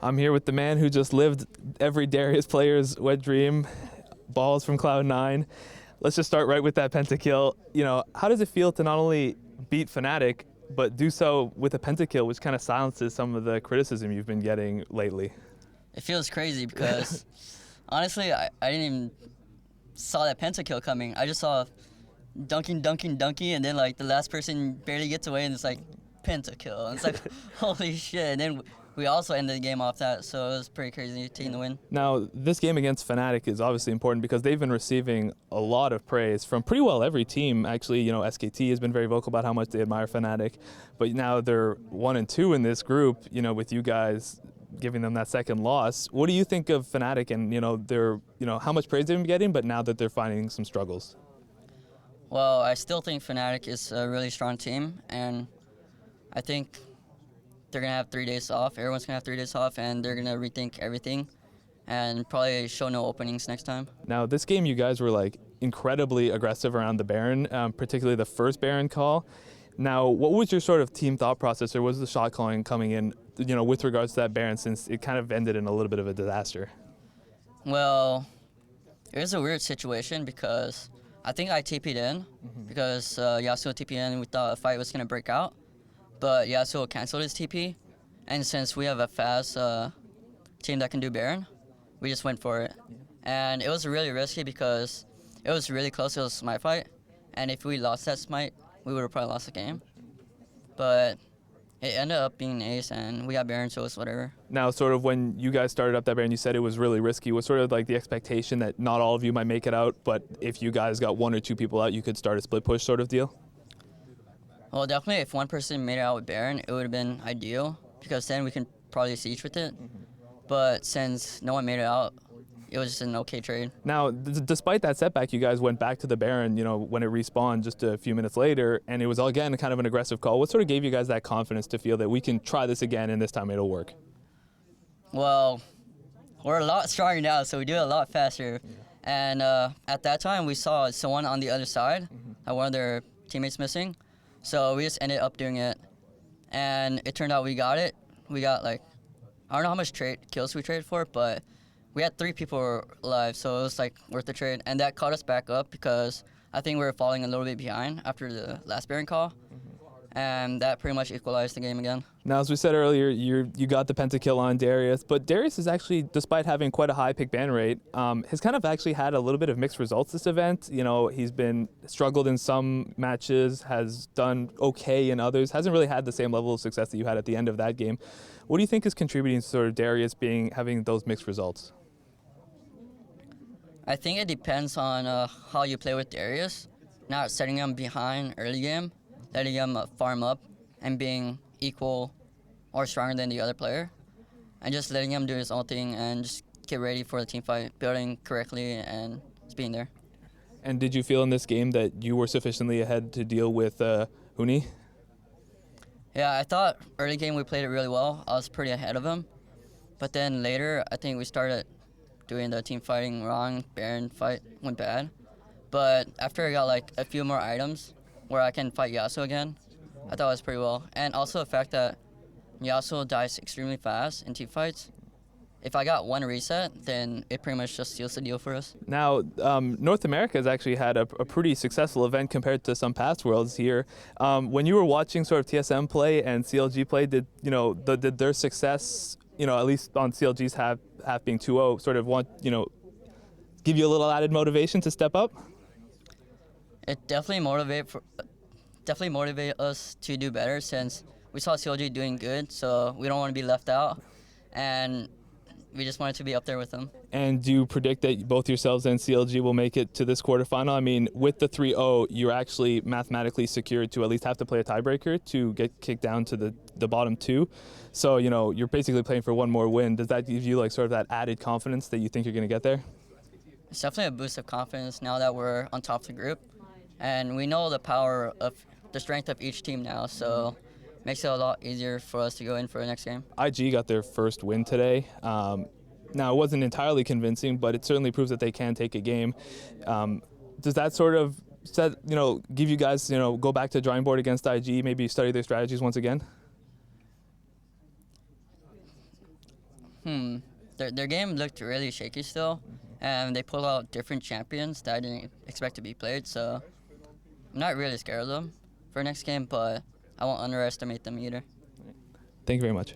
I'm here with the man who just lived every Darius player's wet dream, balls from Cloud9. Let's just start right with that pentakill. You know, how does it feel to not only beat Fnatic, but do so with a pentakill, which kind of silences some of the criticism you've been getting lately? It feels crazy because honestly, I didn't even saw that pentakill coming. I just saw dunking, and then like the last person barely gets away and it's like pentakill. And it's like, holy shit. And then we also ended the game off that, so it was pretty crazy taking the win. Now, this game against Fnatic is obviously important because they've been receiving a lot of praise from pretty well every team. Actually, you know, SKT has been very vocal about how much they admire Fnatic, but now they're 1 and 2 in this group, you know, with you guys giving them that second loss. What do you think of Fnatic and, you know, how much praise they've been getting, but now that they're finding some struggles? Well, I still think Fnatic is a really strong team, and I think they're going to have 3 days off. Everyone's going to have 3 days off, and they're going to rethink everything and probably show no openings next time. Now, this game, you guys were like incredibly aggressive around the Baron, particularly the first Baron call. Now, what was your sort of team thought process, or was the shot calling coming in, you know, with regards to that Baron, since it kind of ended in a little bit of a disaster? Well, it was a weird situation because I think I TP'd in because Yasuo TP'd in and we thought a fight was going to break out. But Yasuo canceled his TP, and since we have a fast team that can do Baron, we just went for it. And it was really risky because it was really close to a smite fight, and if we lost that smite, we would have probably lost the game. But it ended up being ace, and we got Baron, so it's whatever. Now, sort of when you guys started up that Baron, you said it was really risky. Was sort of like the expectation that not all of you might make it out, but if you guys got 1 or 2 people out, you could start a split push sort of deal? Well, definitely if one person made it out with Baron, it would have been ideal because then we can probably siege with it. But since no one made it out, it was just an okay trade. Now, despite that setback, you guys went back to the Baron, you know, when it respawned just a few minutes later, and it was, again, kind of an aggressive call. What sort of gave you guys that confidence to feel that we can try this again and this time it'll work? Well, we're a lot stronger now, so we do it a lot faster. And at that time, we saw someone on the other side, one of their teammates missing. So we just ended up doing it, and it turned out we got it. We got like, I don't know how much kills we traded for, but we had 3 people alive, so it was like worth the trade. And that caught us back up because I think we were falling a little bit behind after the last Baron call, and that pretty much equalized the game again. Now, as we said earlier, you got the pentakill on Darius, but Darius is actually, despite having quite a high pick ban rate, has kind of actually had a little bit of mixed results this event. You know, he's been struggled in some matches, has done okay in others, hasn't really had the same level of success that you had at the end of that game. What do you think is contributing to sort of Darius having those mixed results? I think it depends on how you play with Darius, not setting him behind early game, letting him farm up and being equal or stronger than the other player, and just letting him do his own thing and just get ready for the team fight, building correctly and just being there. And did you feel in this game that you were sufficiently ahead to deal with Huni? Yeah, I thought early game we played it really well. I was pretty ahead of him, but then later I think we started doing the team fighting wrong. Baron fight went bad, but after I got like a few more items where I can fight Yasuo again, I thought it was pretty well. And also the fact that Yasuo dies extremely fast in team fights. If I got 1 reset, then it pretty much just seals the deal for us. Now, North America has actually had a pretty successful event compared to some past worlds here. When you were watching sort of TSM play and CLG play, did their success, you know, at least on CLG's half being 2-0, sort of give you a little added motivation to step up? It definitely motivate us to do better since we saw CLG doing good, so we don't want to be left out, and we just wanted to be up there with them. And do you predict that both yourselves and CLG will make it to this quarterfinal? I mean, with the 3-0, you're actually mathematically secured to at least have to play a tiebreaker to get kicked down to the bottom 2. So, you know, you're basically playing for 1 more win. Does that give you like sort of that added confidence that you think you're going to get there? It's definitely a boost of confidence now that we're on top of the group, and we know the strength of each team now, so it makes it a lot easier for us to go in for the next game. IG got their first win today. Now, it wasn't entirely convincing, but it certainly proves that they can take a game. Does that sort of give you guys, go back to the drawing board against IG, maybe study their strategies once again? Their game looked really shaky still, and they pulled out different champions that I didn't expect to be played. So I'm not really scared of them for next game, but I won't underestimate them either. Thank you very much.